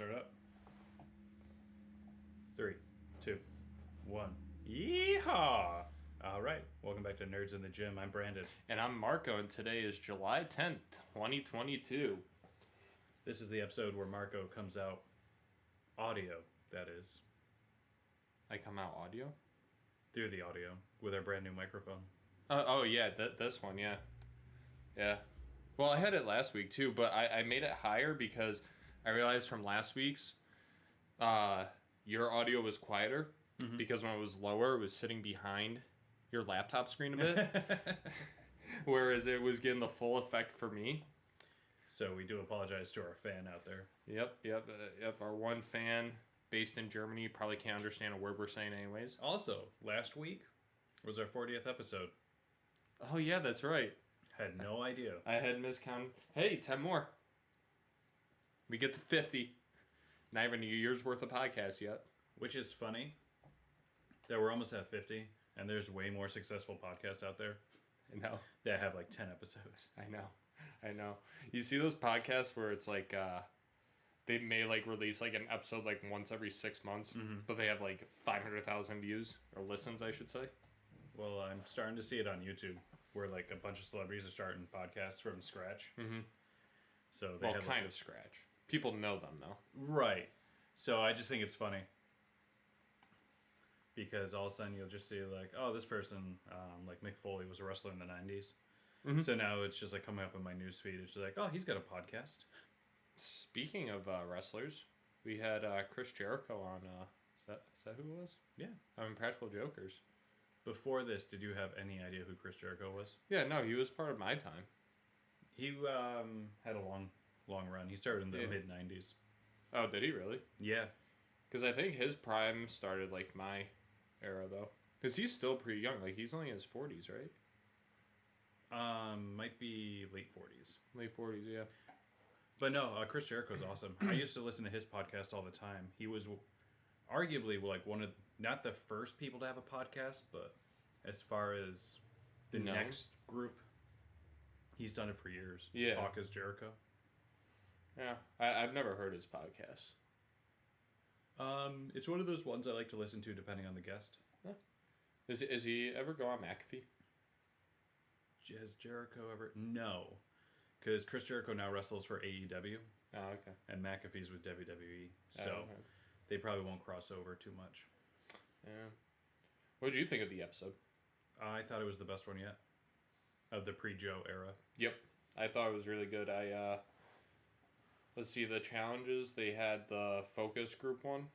start up. 3, 2, 1. Yeehaw! All right, welcome back to Nerds in the Gym. I'm Brandon. And I'm Marco, and today is July 10th, 2022. This is the episode where Marco comes out audio, that is. I come out audio? Through the audio, with our brand new microphone. Yeah, this one, yeah. Yeah. Well, I had it last week, too, but I made it higher because I realized from last week's, your audio was quieter, because when it was lower, it was sitting behind your laptop screen a bit, whereas it was getting the full effect for me. So we do apologize to our fan out there. Yep. Our one fan based in Germany probably can't understand a word we're saying anyways. Also, last week was our 40th episode. Oh, yeah, that's right. Had no idea. I had miscounted. Hey, 10 more. We get to 50. Not even a year's worth of podcasts yet. Which is funny that we're almost at 50, and there's way more successful podcasts out there. I know. That have like 10 episodes. I know. You see those podcasts where it's like, they may like release like an episode like once every 6 months, but they have like 500,000 views, or listens, I should say. Well, I'm starting to see it on YouTube, where like a bunch of celebrities are starting podcasts from scratch. Mm-hmm. So they have kind of scratch. People know them though. Right. So I just think it's funny. Because all of a sudden you'll just see like, oh, this person, like Mick Foley was a wrestler in the 90s. Mm-hmm. So now it's just like coming up in my newsfeed. It's just like, oh, he's got a podcast. Speaking of wrestlers, we had Chris Jericho on, is that who it was? Yeah. Impractical Jokers. Before this, did you have any idea who Chris Jericho was? Yeah, no, he was part of my time. He had a long run. He started in the mid-90s. Oh, did he really? Yeah. Because I think his prime started like my era, though. Because he's still pretty young. Like, he's only in his 40s, right? Might be late 40s. Late 40s, yeah. But no, Chris Jericho's awesome. I used to listen to his podcast all the time. He was arguably like one of, not the first people to have a podcast, but as far as the next group, he's done it for years. Yeah. Talk is Jericho. Yeah. I've never heard his podcast. It's one of those ones I like to listen to depending on the guest. Huh. Is he ever go on McAfee? Has Jericho ever? No. Because Chris Jericho now wrestles for AEW. Oh, okay. And McAfee's with WWE. So okay. They probably won't cross over too much. Yeah. What did you think of the episode? I thought it was the best one yet. Of the pre-Joe era. Yep. I thought it was really good. Let's see, the challenges. They had the focus group one.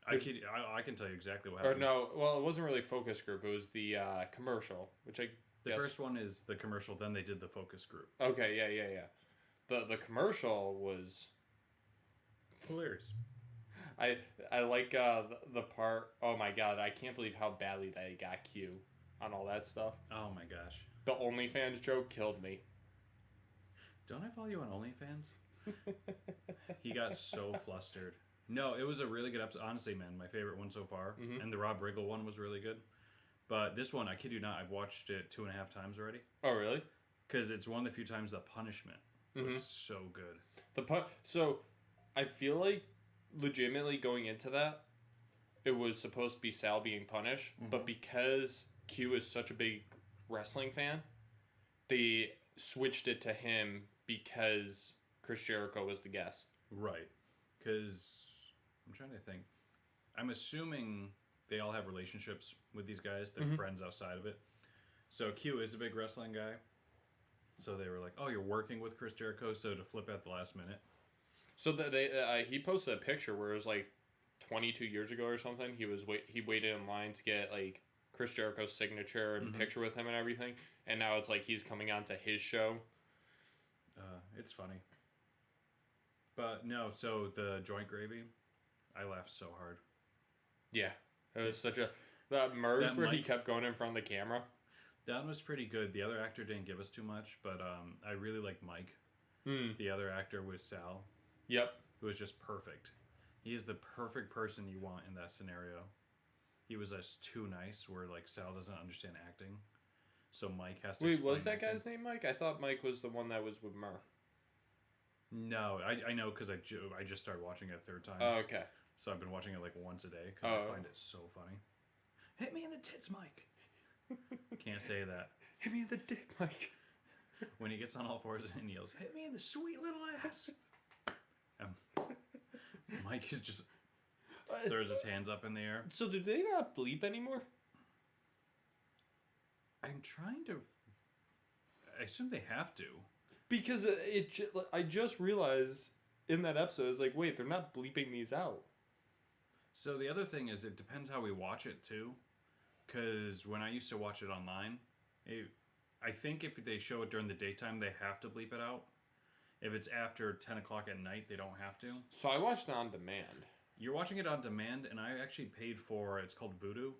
I can tell you exactly what happened. Or no, well, it wasn't really focus group. It was the commercial, which I The first one is the commercial, then they did the focus group. Okay, yeah. The commercial was hilarious. I like the part. Oh my god, I can't believe how badly they got Q on all that stuff. Oh my gosh. The OnlyFans joke killed me. Don't I follow you on OnlyFans? He got so flustered. No, it was a really good episode. Honestly, man, my favorite one so far. Mm-hmm. And the Rob Riggle one was really good. But this one, I kid you not, I've watched it 2.5 times already. Oh, really? Because it's one of the few times the punishment was so good. So, I feel like, legitimately going into that, it was supposed to be Sal being punished, but because Q is such a big wrestling fan, they switched it to him because Chris Jericho was the guest. Right. Because, I'm trying to think. I'm assuming they all have relationships with these guys. They're friends outside of it. So Q is a big wrestling guy. So they were like, oh, you're working with Chris Jericho, so to flip at the last minute. So he posted a picture where it was like 22 years ago or something. He waited in line to get like Chris Jericho's signature and picture with him and everything. And now it's like he's coming on to his show. It's funny. But no, so the joint gravy, I laughed so hard. Yeah. It was such a... That merge where he kept going in front of the camera. That one was pretty good. The other actor didn't give us too much, but I really liked Mike. The other actor was Sal. Yep. Who was just perfect. He is the perfect person you want in that scenario. He was just too nice, where like Sal doesn't understand acting. So Mike has to... Wait, was that guy's name Mike? I thought Mike was the one that was with Murr. No, I know because I just started watching it a third time. Oh, okay. So I've been watching it like once a day because I find it so funny. Hit me in the tits, Mike. Can't say that. Hit me in the dick, Mike. When he gets on all fours and yells, "Hit me in the sweet little ass." Mike is just throws his hands up in the air. So do they not bleep anymore? I'm trying to. I assume they have to. Because I just realized in that episode, it's like, wait, they're not bleeping these out. So the other thing is, it depends how we watch it too. Because when I used to watch it online, I think if they show it during the daytime, they have to bleep it out. If it's after 10 o'clock at night, they don't have to. So I watched it on demand. You're watching it on demand, and I actually paid for, it's called Vudu.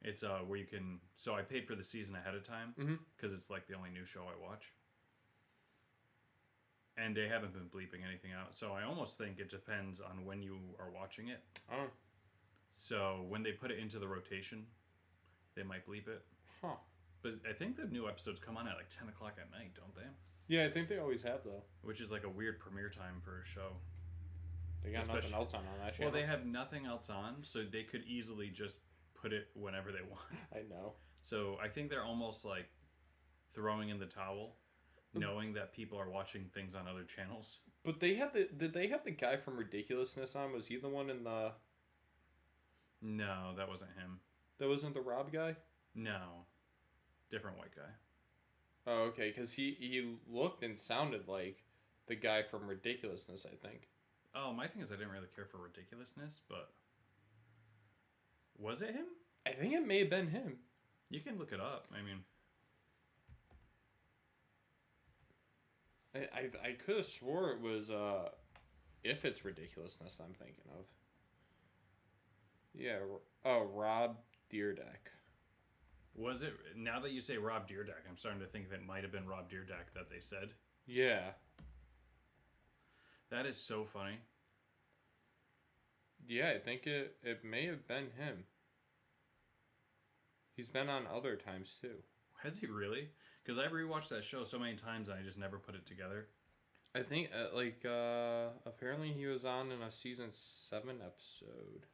It's where you can, so I paid for the season ahead of time, because it's like the only new show I watch. And they haven't been bleeping anything out, so I almost think it depends on when you are watching it. Oh. So when they put it into the rotation, they might bleep it. Huh. But I think the new episodes come on at like 10 o'clock at night, don't they? Yeah, I think they always have, though. Which is like a weird premiere time for a show. They got nothing else on that channel. Well, they have nothing else on, so they could easily just put it whenever they want. I know. So I think they're almost like throwing in the towel, knowing that people are watching things on other channels. But they had did they have the guy from Ridiculousness on? Was he the one in the... No, that wasn't him. That wasn't the Rob guy? No. Different white guy. Oh, okay, because he looked and sounded like the guy from Ridiculousness, I think. Oh, my thing is I didn't really care for Ridiculousness, but... Was it him? I think it may have been him. You can look it up. I mean... I could have swore it was, If It's Ridiculousness I'm thinking of. Yeah, Rob Deerdeck. Was it... Now that you say Rob Deerdeck, I'm starting to think that might have been Rob Deerdeck that they said. Yeah. That is so funny. Yeah, I think it may have been him. He's been on other times, too. Has he really? Because I rewatched that show so many times and I just never put it together. I think, apparently he was on in a season 7 episode.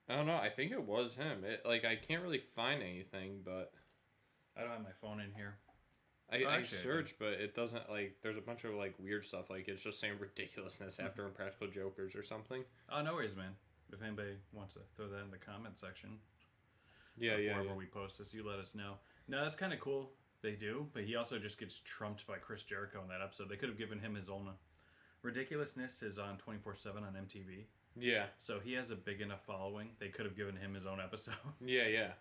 I don't know. I think it was him. I can't really find anything, but... I don't have my phone in here. I searched, but it doesn't, there's a bunch of, weird stuff. It's just saying Ridiculousness after Impractical Jokers or something. Oh, no worries, man. If anybody wants to throw that in the comment section. Yeah. Wherever we post this, you let us know. No, that's kind of cool. They do, but he also just gets trumped by Chris Jericho in that episode. They could have given him his own... Ridiculousness is on 24/7 on MTV. Yeah. So he has a big enough following. They could have given him his own episode. Yeah.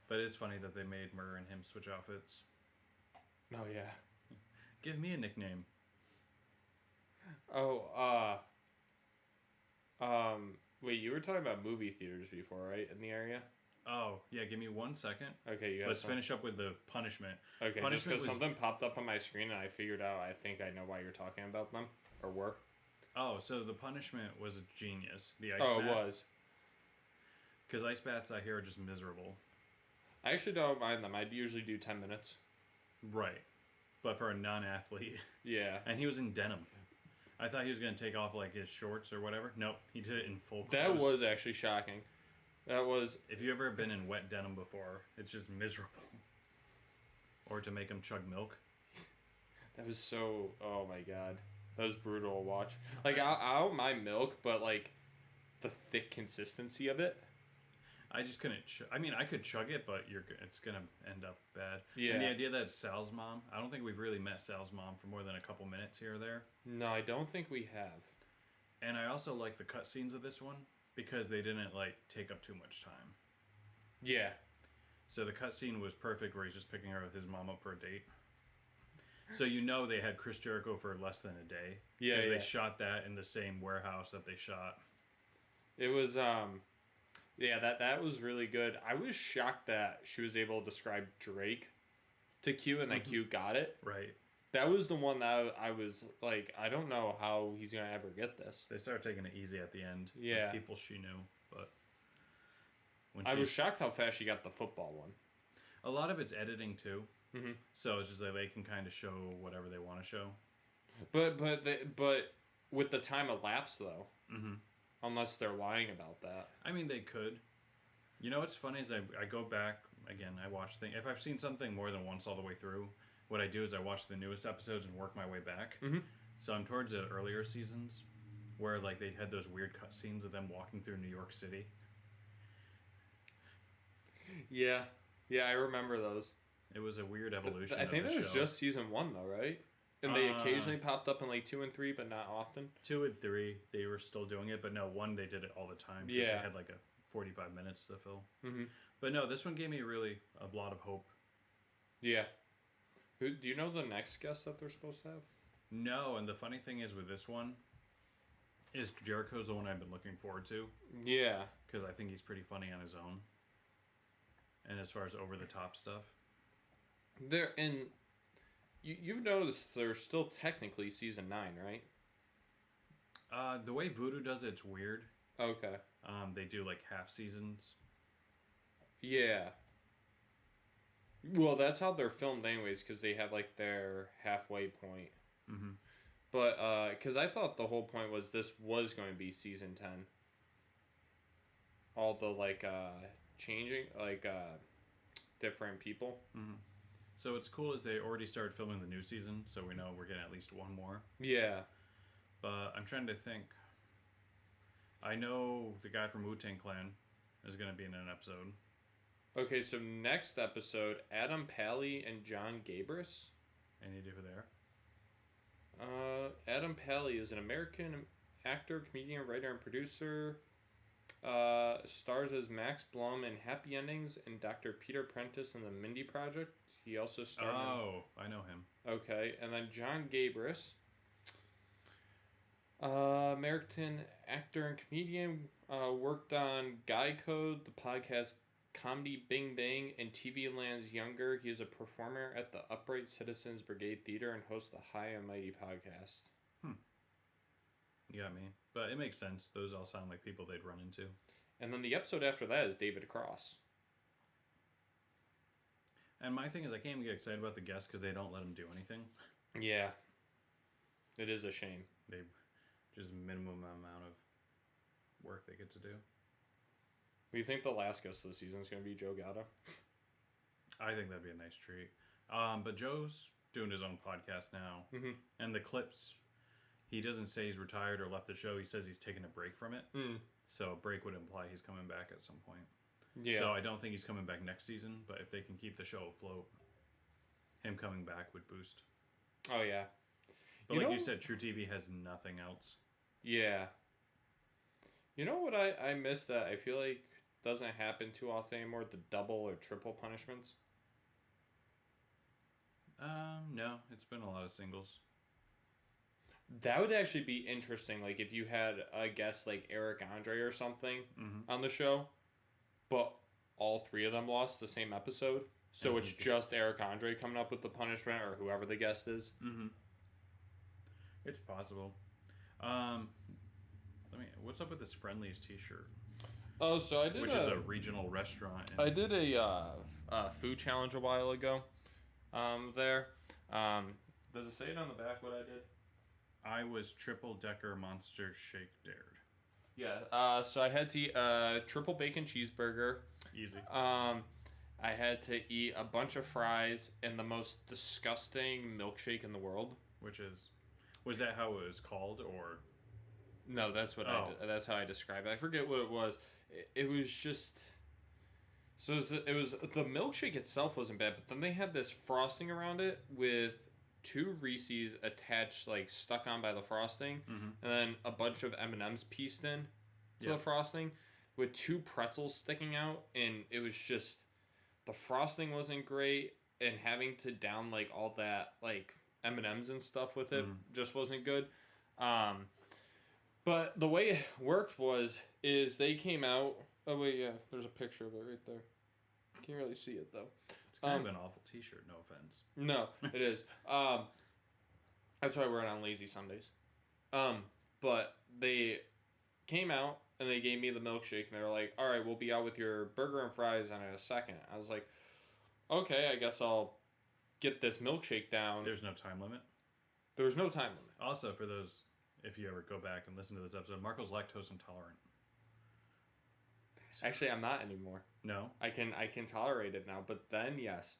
But it's funny that they made Murr and him switch outfits. Oh, yeah. Give me a nickname. Oh, wait, you were talking about movie theaters before, right? In the area? Oh, yeah, give me 1 second. Okay, you got Let's finish up with the punishment. Okay, punishment just because something popped up on my screen and I figured out, I think I know why you're talking about them. Or were. Oh, so the punishment was genius. The ice bath. bath. It was. Because ice baths, I hear, are just miserable. I actually don't mind them. I usually do 10 minutes. Right. But for a non-athlete. Yeah. And he was in denim. I thought he was going to take off, his shorts or whatever. Nope. He did it in full clothes. That was actually shocking. That was... If you've ever been in wet denim before, it's just miserable. Or to make him chug milk. That was so... Oh, my God. That was brutal to watch. I don't mind milk, but, the thick consistency of it... I just couldn't... I could chug it, but it's going to end up bad. Yeah. And the idea that it's Sal's mom... I don't think we've really met Sal's mom for more than a couple minutes here or there. No, I don't think we have. And I also like the cutscenes of this one because they didn't, take up too much time. Yeah. So the cutscene was perfect where he's just picking his mom up for a date. So they had Chris Jericho for less than a day. Yeah, Because they shot that in the same warehouse that they shot. It was, yeah, that was really good. I was shocked that she was able to describe Drake to Q and that Q got it. Right. That was the one that I was like, I don't know how he's going to ever get this. They started taking it easy at the end. Yeah. People she knew, but... I was shocked how fast she got the football one. A lot of it's editing, too. Mm-hmm. So it's just like they can kind of show whatever they want to show. But with the time elapsed though, Mm-hmm. unless they're lying about that. I mean, they could. You know what's funny is I go back again. I watch things. If I've seen something more than once all the way through, what I do is I watch the newest episodes and work my way back. Mm-hmm. So I'm towards the earlier seasons, where like they had those weird cutscenes of them walking through New York City. Yeah, I remember those. It was a weird evolution. I think of that the was show. just season 1 though, right? And they occasionally popped up in like 2 and 3, but not often. 2 and 3, they were still doing it, but no, 1 they did it all the time. Yeah, they had like a 45 minutes to fill. Mm-hmm. But no, this one gave me really a lot of hope. Yeah. Do you know the next guest that they're supposed to have? No, and the funny thing is with this one, is Jericho's the one I've been looking forward to. Yeah. Because I think he's pretty funny on his own. And as far as over the top stuff. You've noticed there's still technically season 9, right? The way Voodoo does it's weird. Okay. They do like half seasons. Yeah. Well, that's how they're filmed anyways, because they have like their halfway point. Mm-hmm. But, because I thought the whole point was this was going to be season 10. All the, like, changing, like, different people. Mm-hmm. So what's cool is they already started filming the new season, so we know we're getting at least one more. Yeah. But I'm trying to think. I know the guy from Wu-Tang Clan is going to be in an episode. Okay, so next episode, Adam Pally and John Gabris. Any idea who they are? Adam Pally is an American actor, comedian, writer, and producer. Stars as Max Blum in Happy Endings and Dr. Peter Prentice in the Mindy Project. He also starred I know him. Okay, and then John Gabris. American actor and comedian. Worked on Guy Code, the podcast Comedy Bing Bang, and TV Land's Younger. He is a performer at the Upright Citizens Brigade Theater and hosts the High and Mighty podcast. You got me. But it makes sense. Those all sound like people they'd run into. And then the episode after that is David Cross. And my thing is I can't even get excited about the guests because they don't let them do anything. Yeah. It is a shame. They just minimum amount of work they get to do. Do you think the last guest of the season is going to be Joe Gatto? I think that'd be a nice treat. But Joe's doing his own podcast now. Mm-hmm. And the clips, he doesn't say he's retired or left the show. He says he's taking a break from it. Mm. So a break would imply he's coming back at some point. Yeah. So I don't think he's coming back next season. But if they can keep the show afloat, him coming back would boost. Oh, yeah. But you said, True TV has nothing else. Yeah. You know what I miss that I feel like doesn't happen too often anymore? The double or triple punishments. No, it's been a lot of singles. That would actually be interesting. Like if you had a guest like Eric Andre or something on the show, but all three of them lost the same episode. So it's just Eric Andre coming up with the punishment or whoever the guest is. Mm-hmm. It's possible. What's up with this Friendly's t-shirt? Oh, so I did which is a regional restaurant. I did a food challenge a while ago. There. Does it say it on the back what I did? I was triple decker monster shake dared. Yeah. So I had to eat a triple bacon cheeseburger. Easy. I had to eat a bunch of fries and the most disgusting milkshake in the world. Was that how it was called, or? No, that's what that's how I described it. I forget what it was. It was just. So it was the milkshake itself wasn't bad, but then they had this frosting around it with 2 Reese's attached, like stuck on by the frosting, and then a bunch of M&Ms pieced in to the frosting, with 2 pretzels sticking out, and it was just the frosting wasn't great, and having to down like all that like M&Ms and stuff with it just wasn't good. But the way it worked is they came out. Oh wait, yeah, there's a picture of it right there. Can't really see it though. It's kind of an awful t-shirt, no offense. No, it is. That's why I wear it on lazy Sundays. But they came out and they gave me the milkshake and they were like, all right, we'll be out with your burger and fries in a second. I was like, okay, I guess I'll get this milkshake down. There's no time limit. There was no time limit. Also, for those, if you ever go back and listen to this episode, Marco's lactose intolerant. Actually, I'm not anymore. No? I can tolerate it now, but then yes.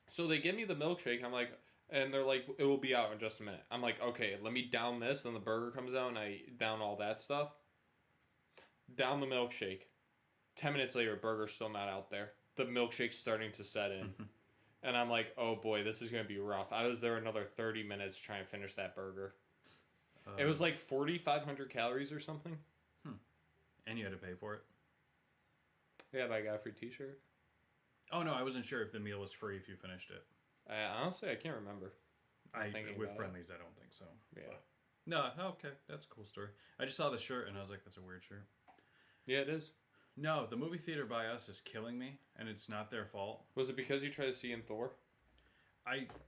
So they give me the milkshake, and I'm like, and they're like, it will be out in just a minute. I'm like, okay, let me down this. Then the burger comes out, and I down all that stuff. Down the milkshake. 10 minutes later, burger's still not out there. The milkshake's starting to set in. And I'm like, oh boy, this is going to be rough. I was there another 30 minutes trying to finish that burger. It was like 4,500 calories or something. And you had to pay for it? Yeah, but I got a free t-shirt. Oh, no, I wasn't sure if the meal was free if you finished it. Honestly, I can't remember. With Friendlies, I don't think so. Yeah. But, no, okay, that's a cool story. I just saw the shirt and I was like, that's a weird shirt. Yeah, it is. No, the movie theater by us is killing me, and it's not their fault. Was it because you tried to see in Thor?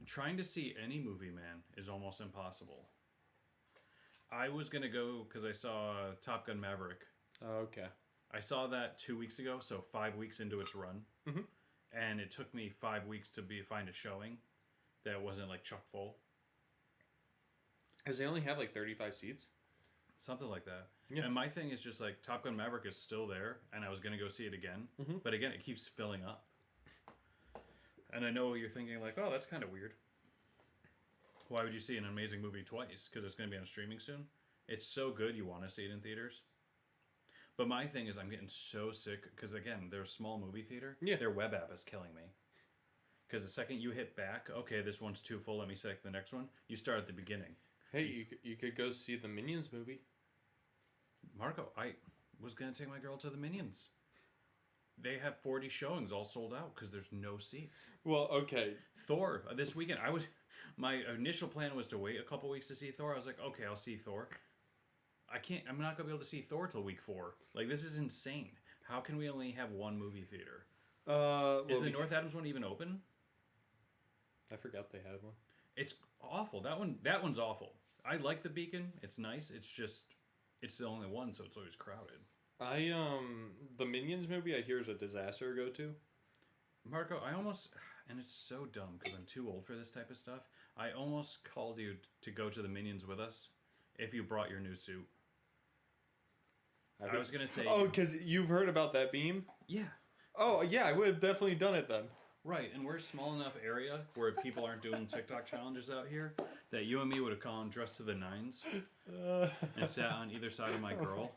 Trying to see any movie, man, is almost impossible. I was going to go because I saw Top Gun Maverick. Oh, okay. I saw that 2 weeks ago, so 5 weeks into its run. Mm-hmm. And it took me 5 weeks to find a showing that wasn't like chock full. Because they only have like 35 seats? Something like that. Yeah. And my thing is just like Top Gun Maverick is still there, and I was going to go see it again. Mm-hmm. But again, it keeps filling up. And I know you're thinking like, oh, that's kind of weird. Why would you see an amazing movie twice? Because it's going to be on streaming soon. It's so good you want to see it in theaters. But my thing is I'm getting so sick because, again, they're a small movie theater. Yeah. Their web app is killing me. Because the second you hit back, okay, this one's too full, let me select the next one, you start at the beginning. Hey, you could go see the Minions movie. Marco, I was going to take my girl to the Minions. They have 40 showings all sold out because there's no seats. Well, okay. Thor, this weekend, my initial plan was to wait a couple weeks to see Thor. I was like, okay, I'll see Thor. I'm not going to be able to see Thor till week 4. Like, this is insane. How can we only have one movie theater? Is the North Adams one even open? I forgot they had one. It's awful. That one's awful. I like the Beacon. It's nice. It's just, it's the only one, so it's always crowded. The Minions movie I hear is a disaster to go to. Marco, and it's so dumb because I'm too old for this type of stuff. I almost called you to go to the Minions with us if you brought your new suit. I was going to say... Oh, because you've heard about that beam? Yeah. Oh, yeah, I would have definitely done it then. Right, and we're a small enough area where people aren't doing TikTok challenges out here that you and me would have gone dressed to the nines and sat on either side of my girl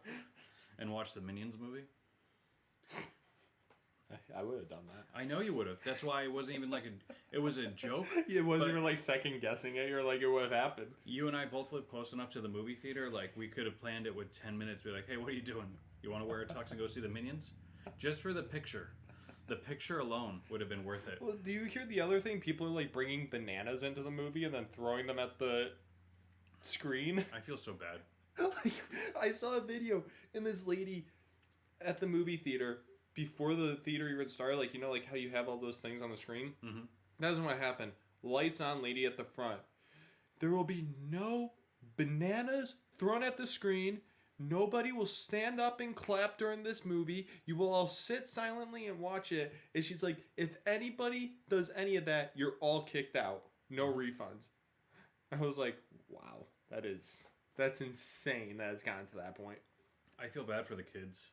and watched the Minions movie. I would have done that. I know you would have. That's why it wasn't even like it was a joke. It wasn't even like second guessing it. You're like, it would have happened. You and I both live close enough to the movie theater. Like, we could have planned it with 10 minutes. Be like, hey, what are you doing? You want to wear a tux and go see the Minions? Just for the picture. The picture alone would have been worth it. Well, do you hear the other thing? People are like bringing bananas into the movie and then throwing them at the screen. I feel so bad. I saw a video and this lady at the movie theater before the theater even started, like, you know, like how you have all those things on the screen? Mm-hmm. That isn't what happened. Lights on, lady at the front. There will be no bananas thrown at the screen. Nobody will stand up and clap during this movie. You will all sit silently and watch it. And she's like, if anybody does any of that, you're all kicked out. No refunds. I was like, wow, that's insane that it's gotten to that point. I feel bad for the kids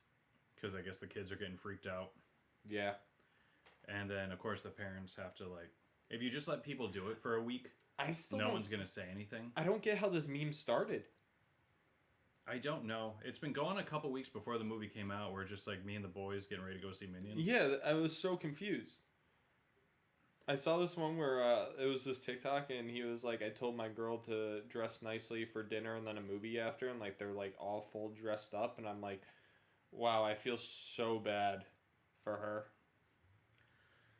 because I guess the kids are getting freaked out. Yeah. And then, of course, the parents have to, like, if you just let people do it for a week, no one's going to say anything. I don't get how this meme started. I don't know. It's been going a couple weeks before the movie came out where just like me and the boys getting ready to go see Minions. Yeah, I was so confused. I saw this one where it was this TikTok and he was like, I told my girl to dress nicely for dinner and then a movie after, and like they're like all full dressed up, and I'm like, wow, I feel so bad for her.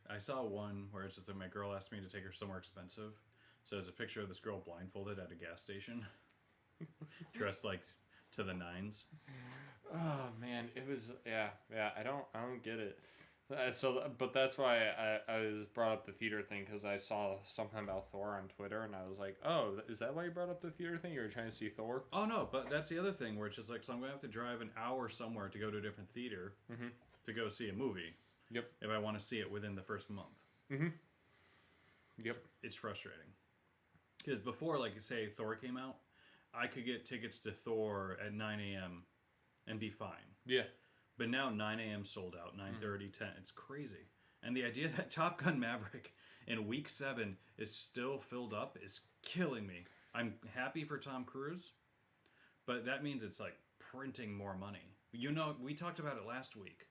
I saw one where it's just like my girl asked me to take her somewhere expensive. So there's a picture of this girl blindfolded at a gas station. Dressed like to the nines. Oh man, it was yeah. I don't get it. But that's why I was brought up the theater thing, because I saw something about Thor on Twitter and I was like, oh, is that why you brought up the theater thing? You were trying to see Thor? Oh no, but that's the other thing where it's just like, so I'm gonna have to drive an hour somewhere to go to a different theater to go see a movie. Yep. If I want to see it within the first month. Mm-hmm. Yep. It's frustrating. Because before, like, say, Thor came out, I could get tickets to Thor at 9 a.m. and be fine. Yeah. But now 9 a.m. sold out, 9:30, 10. It's crazy. And the idea that Top Gun Maverick in week 7 is still filled up is killing me. I'm happy for Tom Cruise, but that means it's like printing more money. You know, we talked about it last week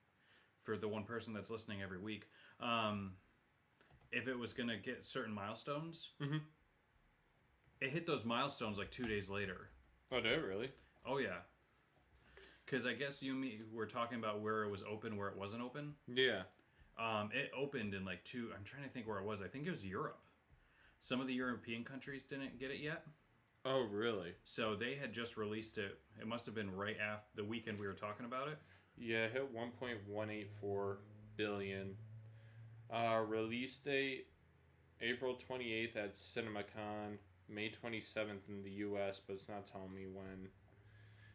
for the one person that's listening every week. If it was going to get certain milestones, it hit those milestones like 2 days later. Oh, did it really? Oh, yeah. Because I guess you and me were talking about where it was open, where it wasn't open. Yeah. It opened in like I'm trying to think where it was. I think it was Europe. Some of the European countries didn't get it yet. Oh, really? So they had just released it. It must have been right after the weekend we were talking about it. Yeah, it hit 1.184 billion. Release date April 28th at CinemaCon, May 27th in the US, but it's not telling me when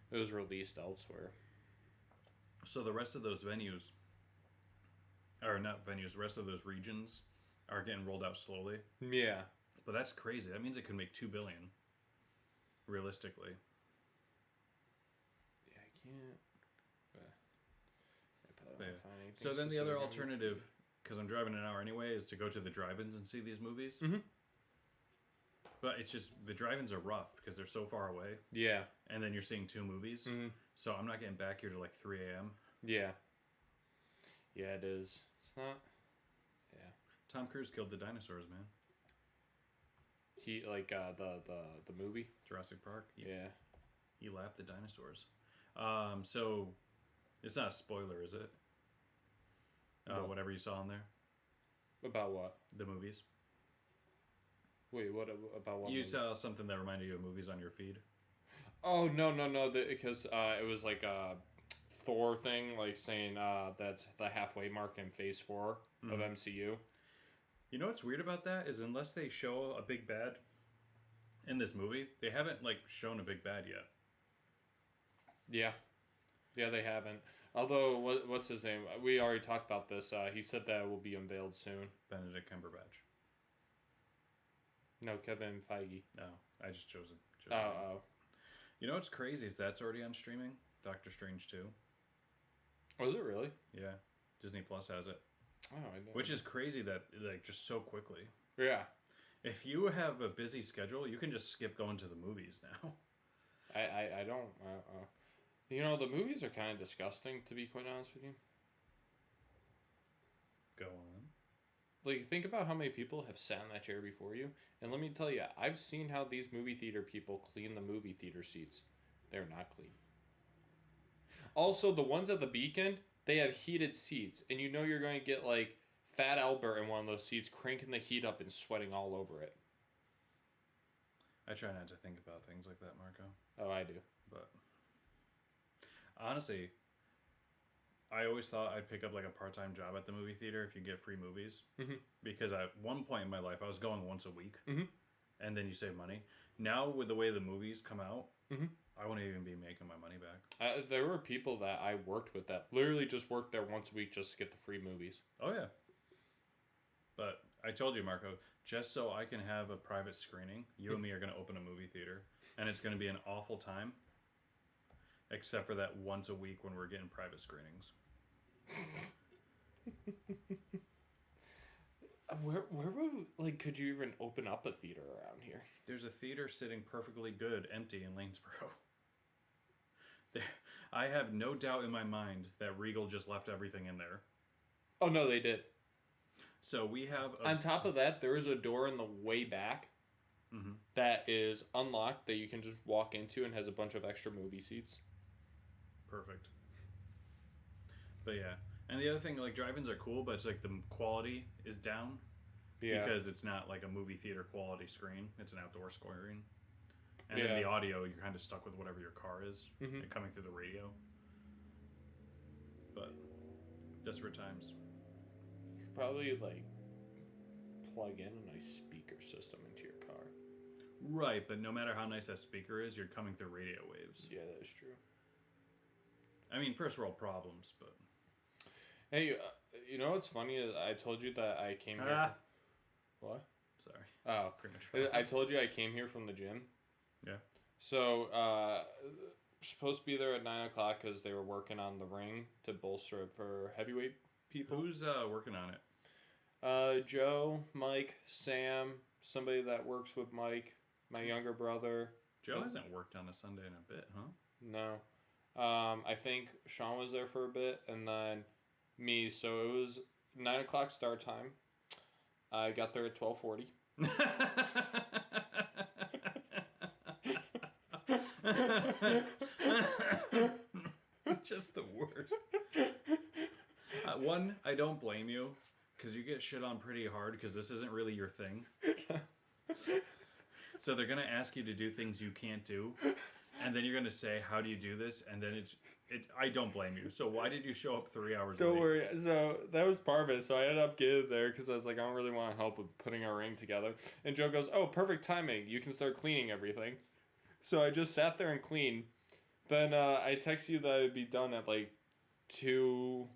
it was released elsewhere. So the rest of those venues, or not venues, the rest of those regions are getting rolled out slowly. Yeah. But that's crazy. That means it could make $2 billion, realistically. Yeah, I can't. But yeah. So then the other alternative, because I'm driving an hour anyway, is to go to the drive-ins and see these movies. Mm-hmm. But it's just, the drive-ins are rough because they're so far away. Yeah. And then you're seeing 2 movies. Mm-hmm. So I'm not getting back here to like 3 a.m. Yeah. Yeah, it is. It's not. Yeah. Tom Cruise killed the dinosaurs, man. He like the movie Jurassic Park. Yeah. He lapped the dinosaurs. So it's not a spoiler, is it? Whatever you saw in there. About what? The movies. Wait, what about what? You movie? saw something that reminded you of movies on your feed. Oh no, because it was like a Thor thing, like saying that's the halfway mark in Phase 4 of MCU. You know what's weird about that is unless they show a big bad in this movie, they haven't like shown a big bad yet. Yeah, they haven't. Although, what's his name? We already talked about this. He said that it will be unveiled soon. Benedict Cumberbatch. No, Kevin Feige. No, I just chose it. Oh. You know what's crazy is that's already on streaming. Doctor Strange 2. Was it really? Yeah, Disney Plus has it. Oh, I know. Which is crazy that like just so quickly. Yeah. If you have a busy schedule, you can just skip going to the movies now. I don't. You know, the movies are kind of disgusting, to be quite honest with you. Go on. Like, think about how many people have sat in that chair before you. And let me tell you, I've seen how these movie theater people clean the movie theater seats. They're not clean. Also, the ones at the Beacon, they have heated seats. And you know you're going to get, like, Fat Albert in one of those seats cranking the heat up and sweating all over it. I try not to think about things like that, Marco. Oh, I do. But honestly, I always thought I'd pick up like a part-time job at the movie theater if you get free movies. Mm-hmm. Because at one point in my life, I was going once a week. Mm-hmm. And then you save money. Now, with the way the movies come out, mm-hmm. I wouldn't even be making my money back. There were people that I worked with that literally just worked there once a week just to get the free movies. Oh, yeah. But I told you, Marco, just so I can have a private screening, you and me are going to open a movie theater. And it's going to be an awful time. Except for that once a week when we're getting private screenings. Where would, like, could you even open up a theater around here? There's a theater sitting perfectly good empty in Lanesboro. I have no doubt in my mind that Regal just left everything in there. Oh, no, they did. So we have... On top of that, there is a door in the way back that is unlocked that you can just walk into and has a bunch of extra movie seats. Perfect. But yeah. And the other thing, like, drive-ins are cool, but it's like the quality is down. Yeah. Because it's not like a movie theater quality screen. It's an outdoor screen. And then the audio, you're kind of stuck with whatever your car is and coming through the radio. But desperate times. You could probably, like, plug in a nice speaker system into your car. Right, but no matter how nice that speaker is, you're coming through radio waves. Yeah, that is true. I mean, first world problems, but... Hey, you know what's funny is I told you that I came here... What? Sorry. Oh, Premature. I told you I came here from the gym. Yeah. So, supposed to be there at 9 o'clock because they were working on the ring to bolster it for heavyweight people. Who's working on it? Joe, Mike, Sam, somebody that works with Mike, my younger brother. Joe hasn't worked on a Sunday in a bit, huh? No. I think Sean was there for a bit, and then me. So it was 9 o'clock start time. I got there at 12:40. Just the worst. One, I don't blame you, because you get shit on pretty hard because this isn't really your thing. So they're gonna ask you to do things you can't do, and then you're gonna say, "How do you do this?" And then I don't blame you. So why did you show up 3 hours late? Don't worry. So that was part of it. So I ended up getting there because I was like, I don't really want to help with putting our ring together. And Joe goes, "Oh, perfect timing. You can start cleaning everything." So I just sat there and cleaned. Then I text you that I'd be done at like 2,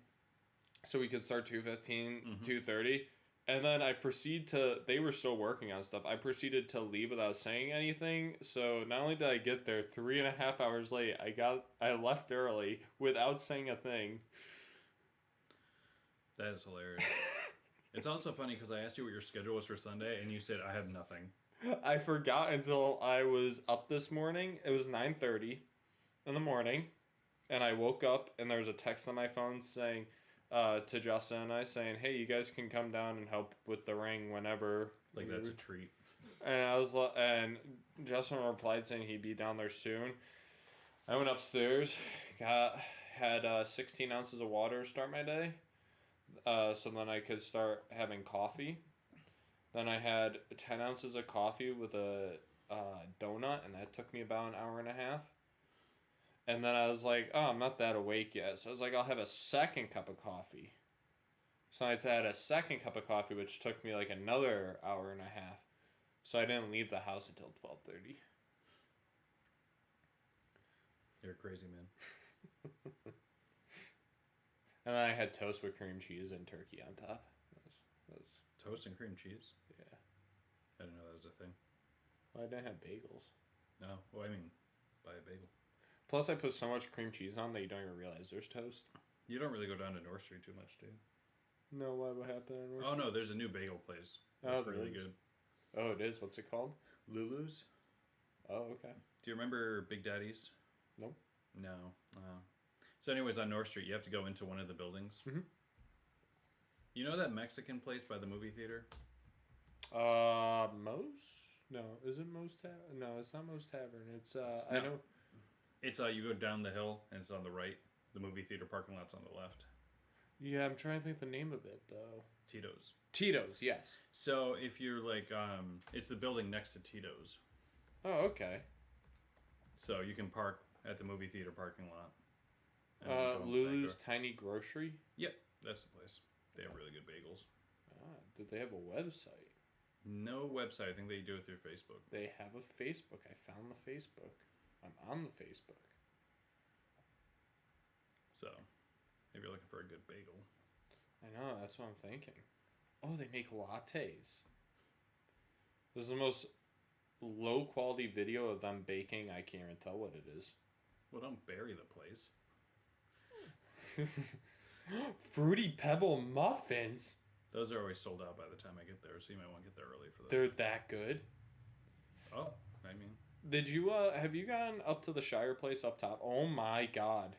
so we could start 2:15, 2:30. And then I proceed to, they were still working on stuff. I proceeded to leave without saying anything. So not only did I get there 3.5 hours late, I left early without saying a thing. That is hilarious. It's also funny because I asked you what your schedule was for Sunday, and you said, I have nothing. I forgot until I was up this morning. It was 9:30 in the morning. And I woke up and there was a text on my phone saying, to Justin and I saying, "Hey, you guys can come down and help with the ring whenever." Like that's a treat. And Justin replied saying he'd be down there soon. I went upstairs, had 16 ounces of water to start my day, so then I could start having coffee. Then I had 10 ounces of coffee with a donut, and that took me about an hour and a half. And then I was like, oh, I'm not that awake yet. So I was like, I'll have a second cup of coffee. So I had a second cup of coffee, which took me like another hour and a half. So I didn't leave the house until 12:30. You're a crazy man. And then I had toast with cream cheese and turkey on top. That was Toast and cream cheese? Yeah. I didn't know that was a thing. Well, I didn't have bagels. No. Well, I mean, buy a bagel. Plus, I put so much cream cheese on that you don't even realize there's toast. You don't really go down to North Street too much, do you? No, what happened? Oh, no, there's a new bagel place. Oh, It's really good. Oh, it is? What's it called? Lulus? Oh, okay. Do you remember Big Daddy's? Nope. No. So anyways, on North Street, you have to go into one of the buildings. Mm-hmm. You know that Mexican place by the movie theater? Moe's? No, is it Moe's Tavern? No, it's not Moe's Tavern. It's, I know... It's, you go down the hill, and it's on the right. The movie theater parking lot's on the left. Yeah, I'm trying to think the name of it, though. Tito's. Tito's, yes. So if you're like, it's the building next to Tito's. Oh, okay. So you can park at the movie theater parking lot. Lulu's Tiny Grocery? Yep, that's the place. They have really good bagels. Did they have a website? No website. I think they do it through Facebook. They have a Facebook. I found the Facebook. I'm on the Facebook. So, if you're looking for a good bagel. I know, that's what I'm thinking. Oh, they make lattes. This is the most low quality video of them baking. I can't even tell what it is. Well, don't bury the place. Fruity Pebble muffins? Those are always sold out by the time I get there, so you might want to get there early for those. They're that good? Oh, I mean... Did you, have you gone up to the Shire place up top? Oh my god.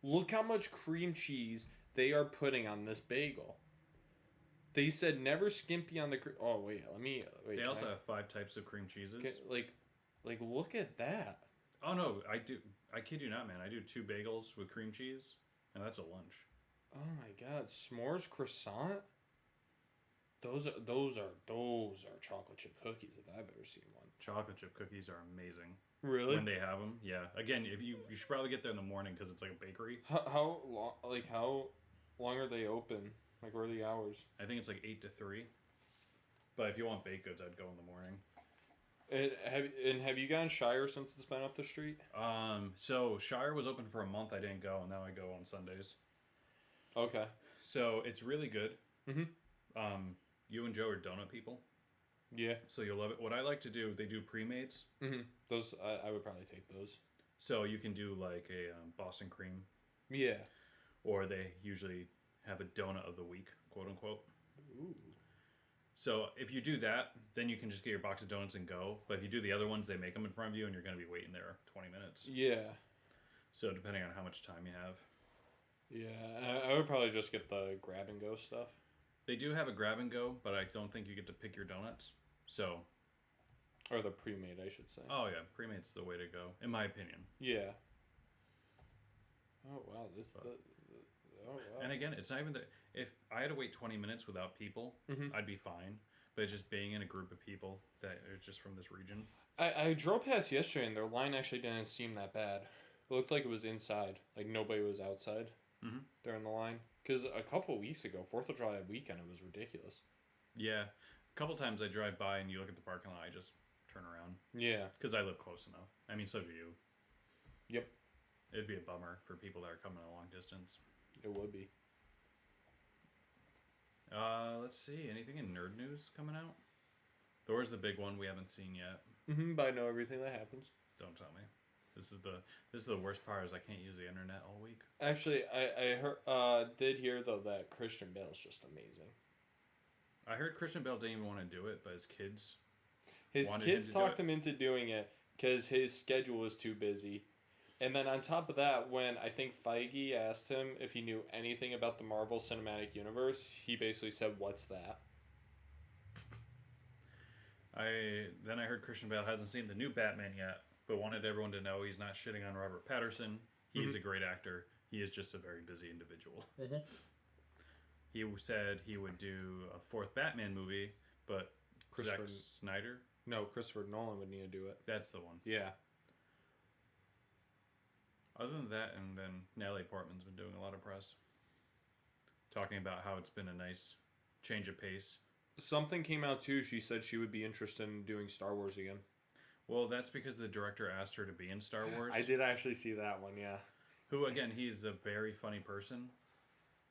Look how much cream cheese they are putting on this bagel. They said never skimpy on the cream. Oh, wait, wait. They also have 5 types of cream cheeses. Like, look at that. Oh, no, I do. I kid you not, man. I do 2 bagels with cream cheese, and that's a lunch. Oh my god, s'mores croissant? Those are chocolate chip cookies if I've ever seen one. Chocolate chip cookies are amazing. Really? When they have them, yeah. Again, if you should probably get there in the morning because it's like a bakery. How long are they open? Like, what are the hours? I think it's like 8 to 3. But if you want baked goods, I'd go in the morning. Have you gone Shire since it's been up the street? So Shire was open for a month. I didn't go, and now I go on Sundays. Okay. So it's really good. Mm-hmm. you and Joe are donut people, Yeah. so you'll love it. What I like to do, they do pre-mades. Mm-hmm. Those I would probably take those. So you can do like a Boston cream, Yeah. or they usually have a donut of the week, quote unquote. Ooh. So if you do that, then you can just get your box of donuts and go. But if you do the other ones, they make them in front of you, and you're going to be waiting there 20 minutes. Yeah. So depending on how much time you have. Yeah, I would probably just get the grab and go stuff. They do have a grab and go, but I don't think you get to pick your donuts. So. Or the pre-made, I should say. Oh yeah, pre-made's the way to go, in my opinion. Yeah. Oh wow, oh wow. And again, it's not even that. If I had to wait 20 minutes without people, I'd be fine. But it's just being in a group of people that are just from this region. I drove past yesterday and their line actually didn't seem that bad. It looked like it was inside, like nobody was outside during the line. Because a couple of weeks ago, 4th of July weekend, it was ridiculous. Yeah, a couple times I drive by and you look at the parking lot, I just turn around. Yeah, because I live close enough. I mean, so do you. Yep. It'd be a bummer for people that are coming a long distance. It would be. Let's see. Anything in nerd news coming out? Thor's the big one we haven't seen yet. But I know everything that happens. Don't tell me. This is the worst part is I can't use the internet all week. Actually, I heard did hear though that Christian Bale's just amazing. I heard Christian Bale didn't even want to do it, but his kids talked him into doing it because his schedule was too busy. And then on top of that, when I think Feige asked him if he knew anything about the Marvel Cinematic Universe, he basically said, "What's that?" I heard Christian Bale hasn't seen the new Batman yet, but wanted everyone to know he's not shitting on Robert Pattinson. He's a great actor. He is just a very busy individual. He said he would do a 4th Batman movie, but Zack Snyder? No, Christopher Nolan would need to do it. That's the one. Yeah. Other than that, and then Natalie Portman's been doing a lot of press. Talking about how it's been a nice change of pace. Something came out too. She said she would be interested in doing Star Wars again. Well, that's because the director asked her to be in Star Wars. I did actually see that one, yeah. Who, again, he's a very funny person.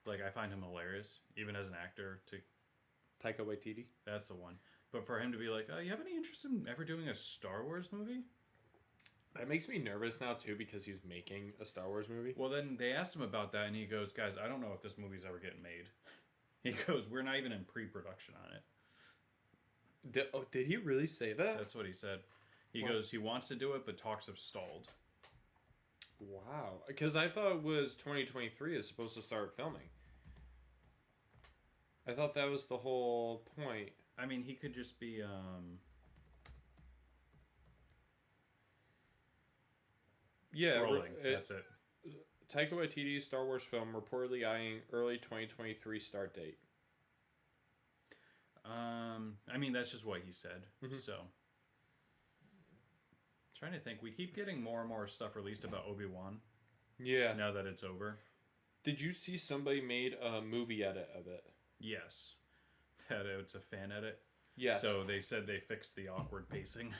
Like, I find him hilarious, even as an actor. Taika Waititi? That's the one. But for him to be like, you have any interest in ever doing a Star Wars movie? That makes me nervous now, too, because he's making a Star Wars movie. Well, then they asked him about that, and he goes, guys, I don't know if this movie's ever getting made. He goes, we're not even in pre-production on it. Did he really say that? That's what he said. He goes, he wants to do it, but talks have stalled. Wow. Because I thought it was 2023 is supposed to start filming. I thought that was the whole point. I mean, he could just be, yeah, trolling. That's it. Taika Waititi's Star Wars film reportedly eyeing early 2023 start date. I mean, that's just what he said. So, trying to think. We keep getting more and more stuff released about Obi-Wan. Yeah. Now that it's over. Did you see somebody made a movie edit of it? Yes. That it's a fan edit. Yes. So they said they fixed the awkward pacing.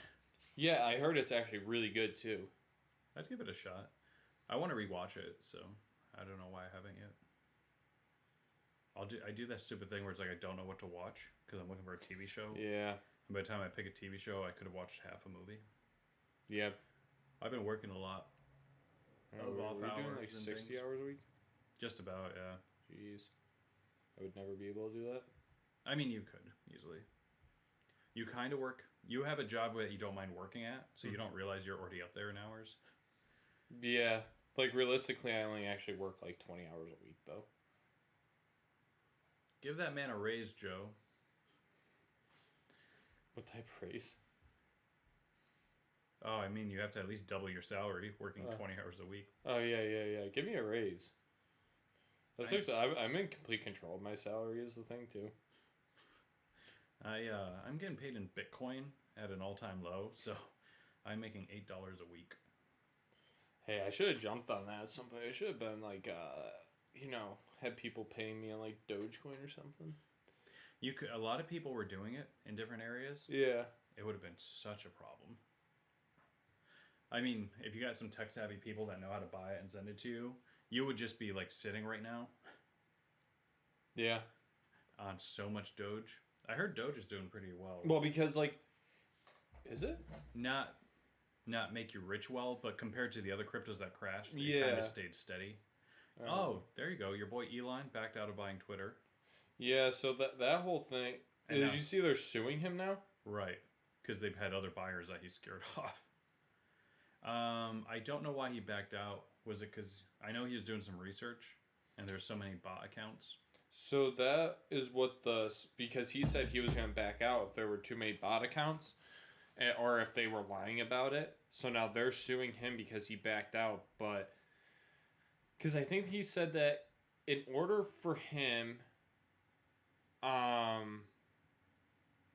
Yeah, I heard it's actually really good too. I'd give it a shot. I want to rewatch it, so I don't know why I haven't yet. I do that stupid thing where it's like I don't know what to watch because I'm looking for a TV show. Yeah. And by the time I pick a TV show, I could have watched half a movie. Yeah. I've been working a lot. We're doing like 60 hours a week? Just about, yeah. Jeez. I would never be able to do that. I mean, you could, easily. You kind of work... You have a job that you don't mind working at, so you don't realize you're already up there in hours. Yeah. Like, realistically, I only actually work like 20 hours a week, though. Give that man a raise, Joe. What type of raise? Oh, I mean, you have to at least double your salary working 20 hours a week. Oh, yeah. Give me a raise. That's actually... I'm in complete control of my salary is the thing, too. I'm getting paid in Bitcoin at an all-time low, so I'm making $8 a week. Hey, I should have jumped on that at some point. I should have been like, had people paying me on like Dogecoin or something. A lot of people were doing it in different areas. Yeah. It would have been such a problem. I mean, if you got some tech-savvy people that know how to buy it and send it to you, you would just be like sitting right now. Yeah. On so much Doge. I heard Doge is doing pretty well. Well, because like, is it? Not make you rich well, but compared to the other cryptos that crashed, it Yeah. kind of stayed steady. Oh, there you go. Your boy Elon backed out of buying Twitter. Yeah, so that whole thing. And Did now- you see they're suing him now? Right. Because they've had other buyers that he scared off. I don't know why he backed out. Was it because I know he was doing some research and there's so many bot accounts? So that is what because he said he was going to back out if there were too many bot accounts, or if they were lying about it. So now they're suing him because he backed out, but because I think he said that in order for him,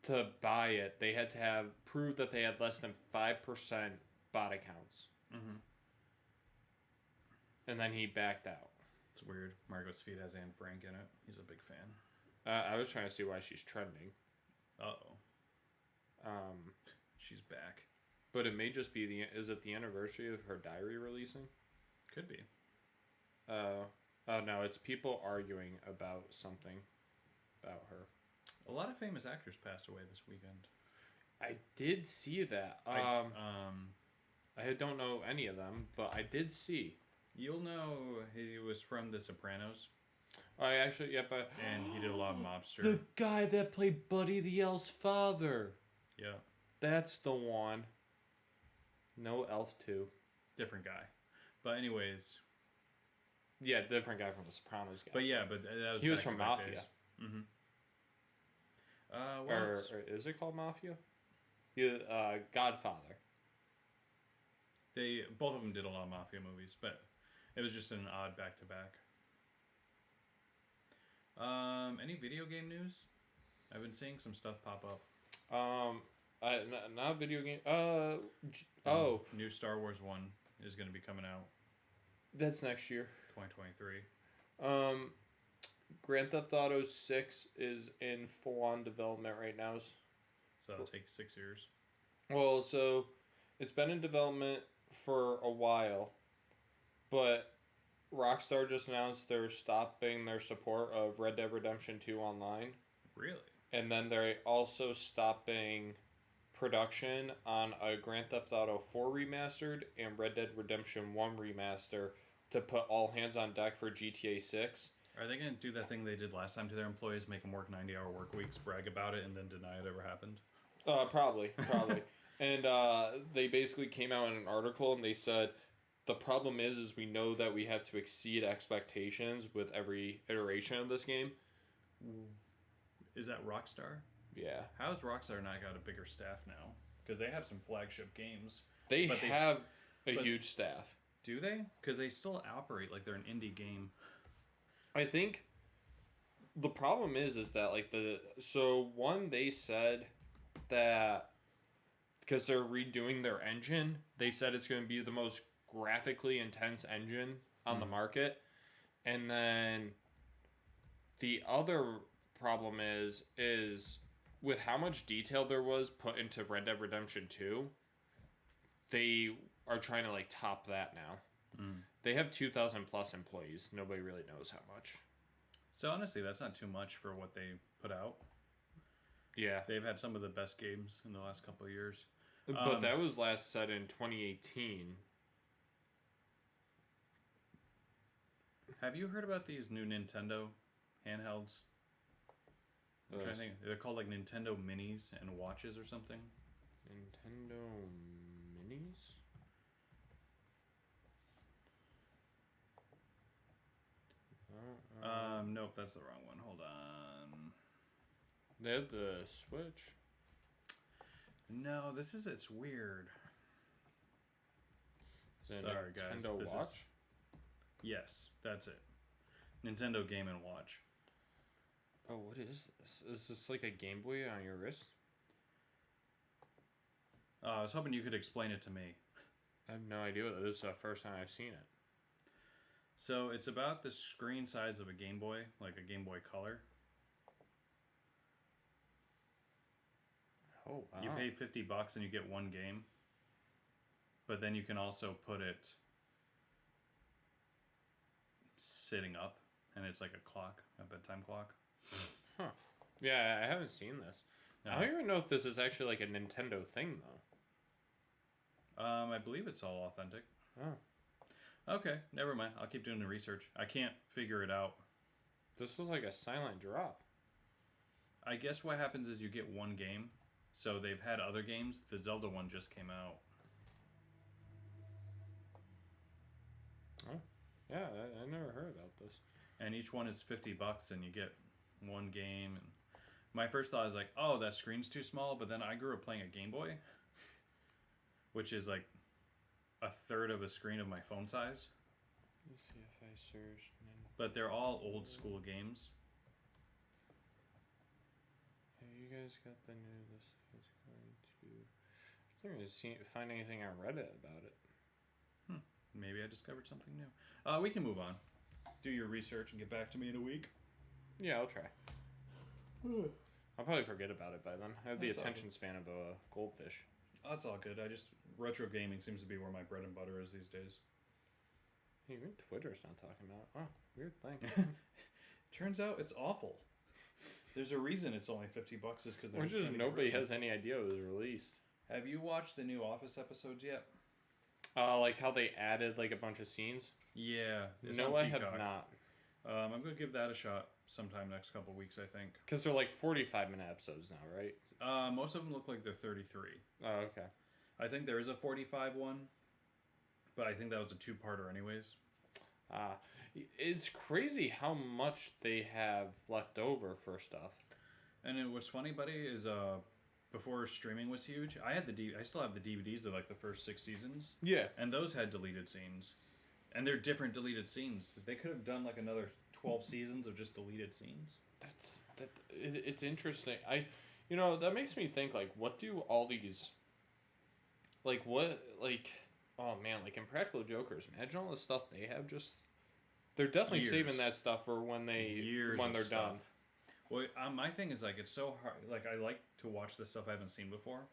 to buy it, they had to have proved that they had less than 5% bot accounts, and then he backed out. It's weird. Margot's feed has Anne Frank in it. He's a big fan. I was trying to see why she's trending. She's back. But it may just be is it the anniversary of her diary releasing? Could be. Oh no, it's people arguing about something about her. A lot of famous actors passed away this weekend. I did see that. I don't know any of them, but I did see. You'll know he was from The Sopranos. I actually, yep. And he did a lot of mobster. The guy that played Buddy the Elf's father. Yeah. That's the one. No Elf 2. Different guy. But anyways. Yeah, different guy from The Sopranos guy. But yeah, but that was he was from Mafia. Or is it called Mafia? Godfather. Both of them did a lot of Mafia movies, but it was just an odd back-to-back. Any video game news? I've been seeing some stuff pop up. Not video game. New Star Wars 1 is going to be coming out. That's next year. 2023. Grand Theft Auto 6 is in full-on development right now. So it'll take 6 years. Well, so it's been in development for a while, but Rockstar just announced they're stopping their support of Red Dead Redemption 2 online. Really? And then they're also stopping production on a Grand Theft Auto 4 remastered and Red Dead Redemption 1 remaster to put all hands on deck for GTA 6. Are they going to do that thing they did last time to their employees, make them work 90-hour work weeks, brag about it, and then deny it ever happened? Probably. And they basically came out in an article and they said, the problem is we know that we have to exceed expectations with every iteration of this game. Is that Rockstar? Yeah. How has Rockstar not got a bigger staff now? Because they have some flagship games. They have a huge staff. Do they? Because they still operate like they're an indie game. I think the problem is that like they said that because they're redoing their engine, they said it's going to be the most graphically intense engine on the market. And then the other problem is with how much detail there was put into Red Dead Redemption 2, they are trying to like top that now. They have 2,000 plus employees. Nobody really knows how much. So honestly, that's not too much for what they put out. Yeah. They've had some of the best games in the last couple of years. But that was last set in 2018. Have you heard about these new Nintendo handhelds? I'm trying to think. They're called like Nintendo Minis and watches or something. Nintendo Minis? Nope, that's the wrong one. Hold on. They have the Switch. No, it's weird. Is it Sorry, guys. Nintendo Watch? Yes, that's it. Nintendo Game & Watch. Oh, what is this? Is this like a Game Boy on your wrist? I was hoping you could explain it to me. I have no idea what this is. The first time I've seen it. So it's about the screen size of a Game Boy, like a Game Boy Color. Oh, wow. You pay $50 and you get one game. But then you can also put it sitting up, and it's like a clock, a bedtime clock. Huh. Yeah, I haven't seen this. I don't even know if this is actually like a Nintendo thing though. I believe it's all authentic. Oh. Okay, never mind. I'll keep doing the research. I can't figure it out. This was like a silent drop. I guess what happens is you get one game. So they've had other games. The Zelda one just came out. Oh. Yeah, I never heard about this. And each one is $50 and you get one game. And my first thought is like, oh, that screen's too small. But then I grew up playing a Game Boy, which is like a third of a screen of my phone size. Let's see if I search. But they're all old school games. Have you guys got the new? This is going to. I can't find anything on Reddit about it. Maybe I discovered something new. We can move on. Do your research and get back to me in a week. Yeah, I'll try. I'll probably forget about it by then. I have the attention span of a goldfish. That's all good. Retro gaming seems to be where my bread and butter is these days. Even Twitter's not talking about it. Oh, weird thing. Turns out it's awful. There's a reason it's only $50 is because or just nobody has any idea it was released. Have you watched the new Office episodes yet? Like how they added like a bunch of scenes? Yeah. No, I have not. I'm going to give that a shot sometime next couple weeks, I think. Because they're like 45-minute episodes now, right? Most of them look like they're 33. Oh, okay. I think there is a 45 one, but I think that was a two-parter anyways. It's crazy how much they have left over for stuff. And what's funny, buddy, is before streaming was huge, I still have the DVDs of like the first 6 seasons. Yeah. And those had deleted scenes. And they're different deleted scenes. They could have done like another 12 seasons of just deleted scenes. It's interesting. That makes me think like, what do all these, like what, like, oh man, like Impractical Jokers. Imagine all the stuff they have. They're definitely saving that stuff for when they're done. Well, my thing is like it's so hard. Like I like to watch the stuff I haven't seen before,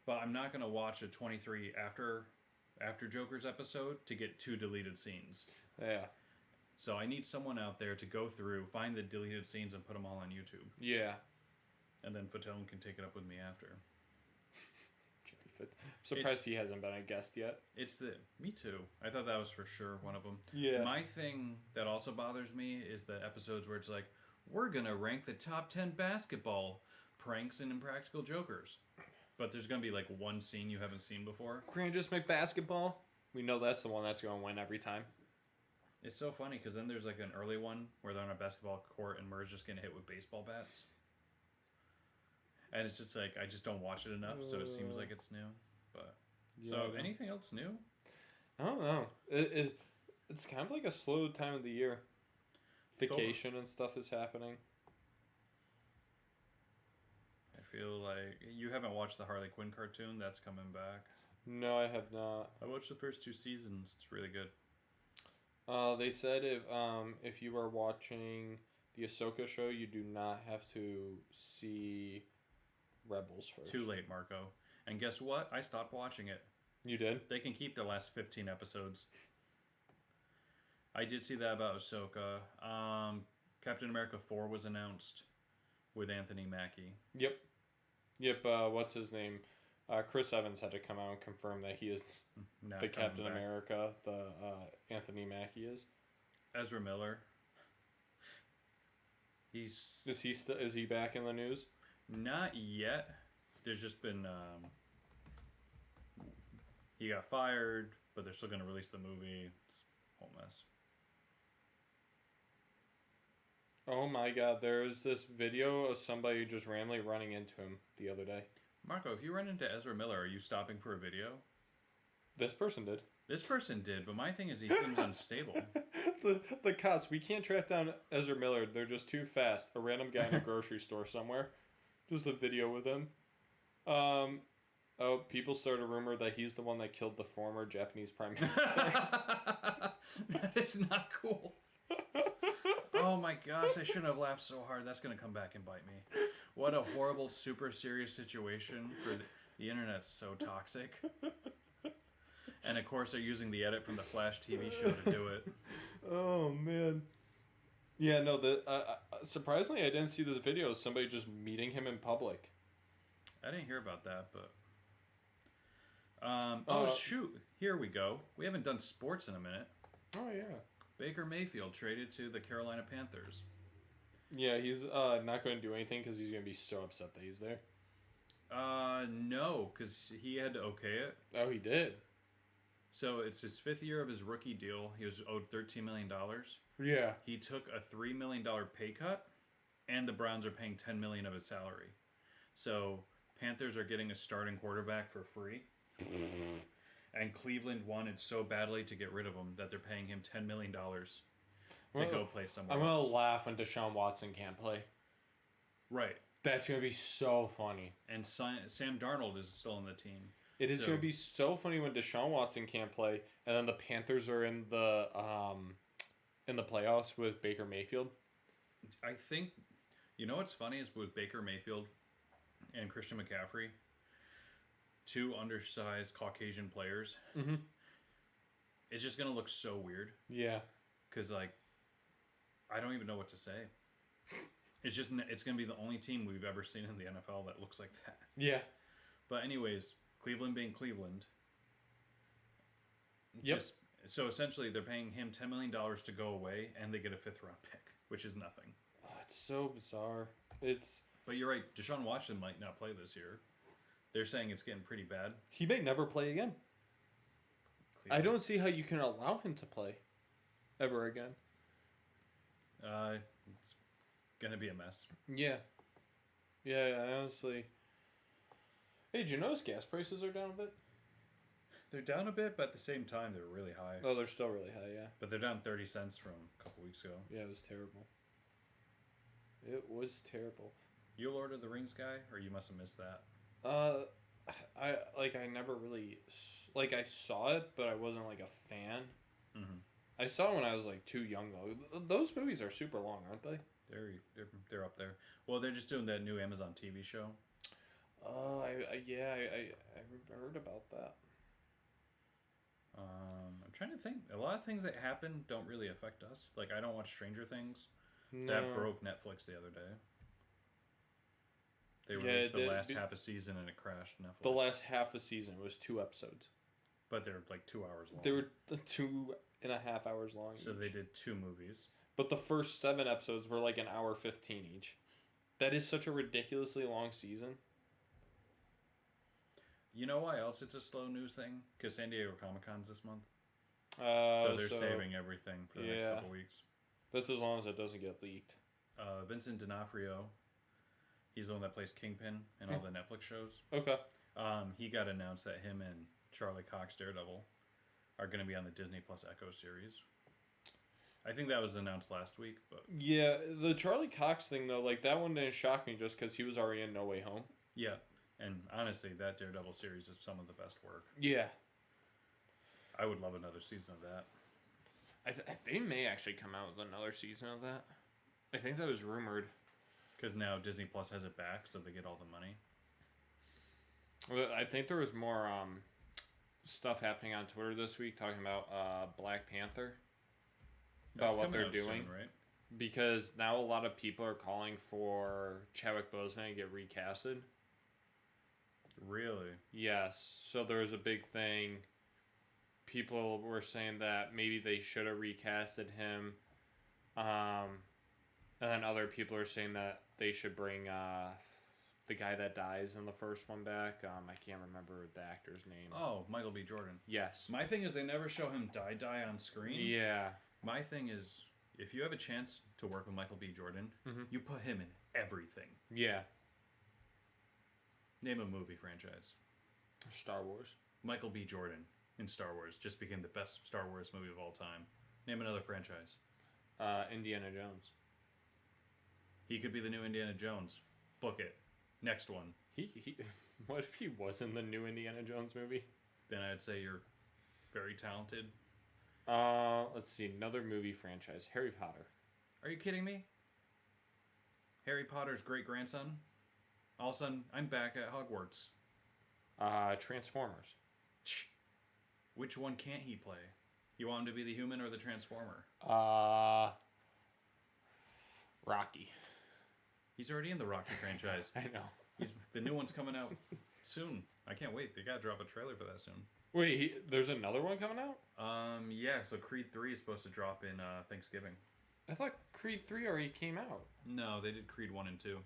but I'm not gonna watch a 23 after Joker's episode to get 2 deleted scenes. Yeah. So I need someone out there to go through, find the deleted scenes, and put them all on YouTube. Yeah. And then Fatone can take it up with me after. I'm surprised he hasn't been a guest yet. Me too. I thought that was for sure one of them. Yeah. My thing that also bothers me is the episodes where it's like, we're going to rank the top 10 basketball pranks in Impractical Jokers. But there's going to be like one scene you haven't seen before. Just make basketball. We know that's the one that's going to win every time. It's so funny because then there's like an early one where they're on a basketball court and Murr's just getting hit with baseball bats. And it's just like, I just don't watch it enough, so it seems like it's new. But anything else new? I don't know. It's kind of like a slow time of the year. Vacation and stuff is happening. I feel like you haven't watched the Harley Quinn cartoon. That's coming back. No, I have not. I watched the first 2 seasons. It's really good. They said if you are watching the Ahsoka show, you do not have to see Rebels first. Too late, Marco. And guess what? I stopped watching it. You did? They can keep the last 15 episodes. I did see that about Ahsoka. Captain America 4 was announced with Anthony Mackie. Yep. What's his name? Chris Evans had to come out and confirm that he is the Captain America. The Anthony Mackie is. Ezra Miller. Is he back in the news? Not yet. There's just been he got fired, but they're still going to release the movie. It's a whole mess. Oh my god, there's this video of somebody just randomly running into him the other day. Marco, if you run into Ezra Miller, are you stopping for a video? This person did. This person did, but my thing is he seems unstable. The cops, we can't track down Ezra Miller. They're just too fast. A random guy in a grocery store somewhere. Just a video with him. People started a rumor that he's the one that killed the former Japanese prime minister. That is not cool. Oh my gosh, I shouldn't have laughed so hard. That's going to come back and bite me. What a horrible, super serious situation. The internet's so toxic. And of course, they're using the edit from the Flash TV show to do it. Oh man. Yeah, no. Surprisingly, I didn't see this video of somebody just meeting him in public. I didn't hear about that, but shoot, here we go. We haven't done sports in a minute. Oh yeah. Baker Mayfield traded to the Carolina Panthers. Yeah, he's not going to do anything because he's going to be so upset that he's there. No, because he had to okay it. Oh, he did. So it's his 5th year of his rookie deal. He was owed $13 million. Yeah. He took a $3 million pay cut, and the Browns are paying $10 million of his salary. So Panthers are getting a starting quarterback for free. And Cleveland wanted so badly to get rid of him that they're paying him $10 million to go play somewhere I'm else. going to laugh when Deshaun Watson can't play. Right. That's going to be so funny. And Sam Darnold is still on the team. It is going to be so funny when Deshaun Watson can't play, and then the Panthers are in the playoffs with Baker Mayfield. I think, you know what's funny is with Baker Mayfield and Christian McCaffrey, 2 undersized Caucasian players. Mm-hmm. It's just going to look so weird. Yeah. Because, like, I don't even know what to say. It's going to be the only team we've ever seen in the NFL that looks like that. Yeah. But anyways, Cleveland being Cleveland. Yep. So essentially, they're paying him $10 million to go away, and they get a 5th round pick, which is nothing. Oh, it's so bizarre. But you're right. Deshaun Watson might not play this year. They're saying it's getting pretty bad. He may never play again. Cleveland. I don't see how you can allow him to play ever again. It's gonna be a mess. Yeah. Yeah, honestly. Hey, did you notice gas prices are down a bit? They're down a bit, but at the same time, they're really high. Oh, they're still really high, yeah. But they're down 30 cents from a couple weeks ago. Yeah, it was terrible. It was terrible. You Lord of the Rings guy, or you must have missed that? I never really I saw it, but I wasn't like a fan. Mm-hmm. I saw it when I was like too young though. Those movies are super long, aren't they? They're up there. Well, they're just doing that new Amazon TV show. Oh, I heard about that. I'm trying to think. A lot of things that happen don't really affect us. Like, I don't watch Stranger Things. No. That broke Netflix the other day. They released the last half a season and it crashed Netflix. The last half a season was 2 episodes. But they're like 2 hours long. They were 2.5 hours long. So each. they did 2 movies. But the first 7 episodes were like an hour 15 each. That is such a ridiculously long season. You know why else it's a slow news thing? Because San Diego Comic-Con's this month. So they're saving everything for the next couple weeks. That's as long as it doesn't get leaked. Vincent D'Onofrio, he's the one that plays Kingpin in all the Netflix shows. Okay. He got announced that him and Charlie Cox, Daredevil, are going to be on the Disney Plus Echo series. I think that was announced last week, but yeah, the Charlie Cox thing though, like that one didn't shock me just because he was already in No Way Home. yeah, and honestly, that Daredevil series is some of the best work. Yeah, I would love another season of that. They may actually come out with another season of that. I think that was rumored. Because now Disney Plus has it back, so they get all the money. Well, I think there was more stuff happening on Twitter this week talking about Black Panther. About what they're doing. Soon, right? Because now a lot of people are calling for Chadwick Boseman to get recasted. Really? Yes. So there was a big thing. People were saying that maybe they should have recasted him. And then other people are saying that they should bring the guy that dies in the first one back. I can't remember the actor's name. Oh, Michael B. Jordan. Yes. My thing is they never show him die on screen. Yeah. My thing is, if you have a chance to work with Michael B. Jordan, you put him in everything. Yeah. Name a movie franchise. Star Wars. Michael B. Jordan in Star Wars just became the best Star Wars movie of all time. Name another franchise. Indiana Jones. He could be the new Indiana Jones. Book it. Next one. He what if he was in the new Indiana Jones movie? Then I'd say you're very talented. Let's see, another movie franchise. Harry Potter. Are you kidding me? Harry Potter's great-grandson? All of a sudden, I'm back at Hogwarts. Transformers. Which one can't he play? You want him to be the human or the Transformer? Rocky. He's already in the Rocky franchise. I know. The new one's coming out soon. I can't wait. They gotta drop a trailer for that soon. Wait, there's another one coming out? Yeah. So Creed 3 is supposed to drop in Thanksgiving. I thought Creed 3 already came out. No, they did Creed 1 and 2.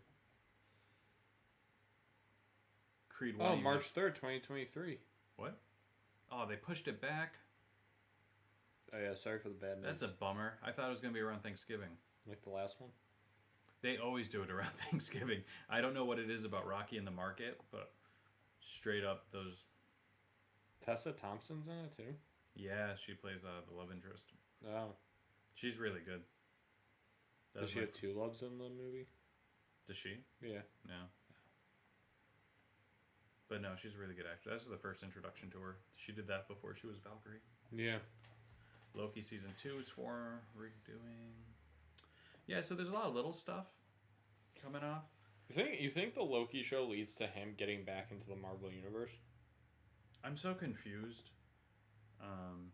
Creed 1. Oh, March 3rd, 2023. What? Oh, they pushed it back. Oh yeah, sorry for the bad news. That's a bummer. I thought it was gonna be around Thanksgiving. Like the last one. They always do it around Thanksgiving. I don't know what it is about Rocky in the market, but straight up those. Tessa Thompson's in it too. Yeah, she plays the love interest. Oh. She's really good. Does she have two loves in the movie? Does she? Yeah. No. But no, she's a really good actor. That's the first introduction to her. She did that before she was Valkyrie. Yeah. Loki season 2 is for redoing. Yeah, so there's a lot of little stuff coming off. You think the Loki show leads to him getting back into the Marvel universe? I'm so confused.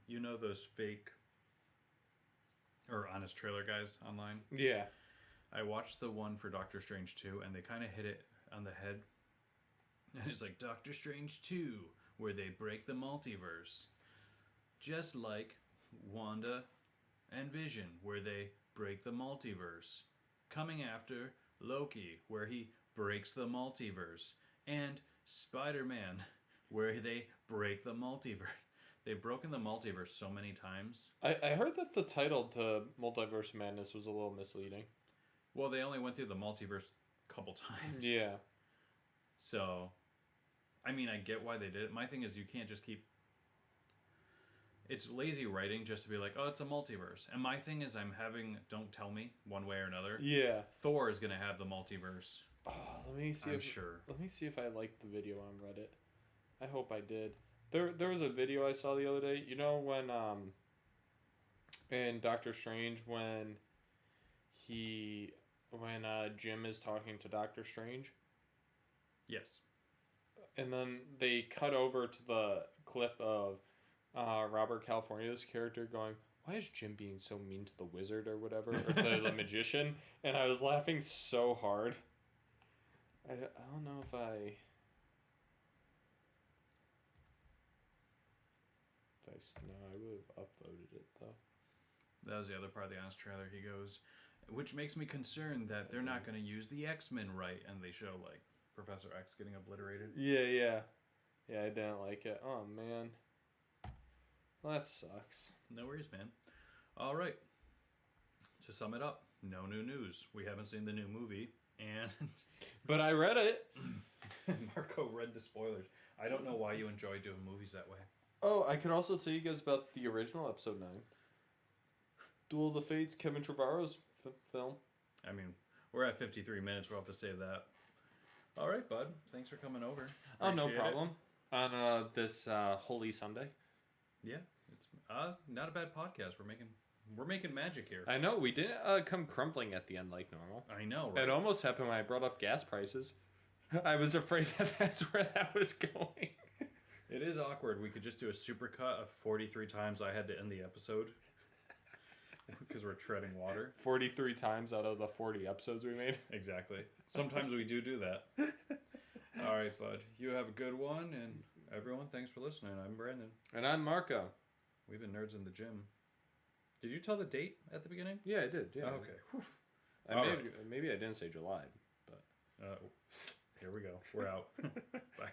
You know those fake or honest trailer guys online? Yeah. I watched the one for Doctor Strange 2 and they kind of hit it on the head. And it's like Doctor Strange 2, where they break the multiverse. Just like Wanda and Vision, where they break the multiverse. Coming after Loki, where he breaks the multiverse. And Spider-Man, where they break the multiverse. They've broken the multiverse so many times. I heard that the title to Multiverse Madness was a little misleading. Well, they only went through the multiverse a couple times. Yeah. So, I mean, I get why they did it. My thing is you can't just keep... It's lazy writing just to be like, oh, it's a multiverse. And my thing is I'm having Don't Tell Me one way or another. Yeah. Thor is going to have the multiverse. Oh, let me see. I'm sure. Let me see if I liked the video on Reddit. I hope I did. There was a video I saw the other day. You know when in Doctor Strange when Jim is talking to Doctor Strange? Yes. And then they cut over to the clip of Robert California's character going, why is Jim being so mean to the wizard or whatever, or the magician? And I was laughing so hard. I don't know if I would have upvoted it though. That was the other part of the honest trailer. He goes, which makes me concerned that they're not going to use the X-Men right, and they show like Professor X getting obliterated. Yeah, I didn't like it. Oh man, well, that sucks. No worries, man. All right. To sum it up, no new news. We haven't seen the new movie, and but I read it. Marco read the spoilers. I don't know why you enjoy doing movies that way. Oh, I could also tell you guys about the original episode 9. Duel of the Fates, Kevin Trevorrow's film. I mean, we're at 53 minutes. We'll have to save that. All right, bud. Thanks for coming over. Oh, no Appreciate problem. It. On this Holy Sunday. Yeah, it's not a bad podcast. We're making magic here. I know we didn't come crumpling at the end like normal. I know. Right? It almost happened when I brought up gas prices. I was afraid that's where that was going. It is awkward. We could just do a supercut of 43 times I had to end the episode. Because we're treading water. 43 times out of the 40 episodes we made. Exactly. Sometimes we do that. All right, bud. You have a good one. And everyone, thanks for listening. I'm Brandon. And I'm Marco. We've been nerds in the gym. Did you tell the date at the beginning? Yeah, I did. Yeah. Oh, okay. Maybe I didn't say July, but... Here we go. We're out. Bye.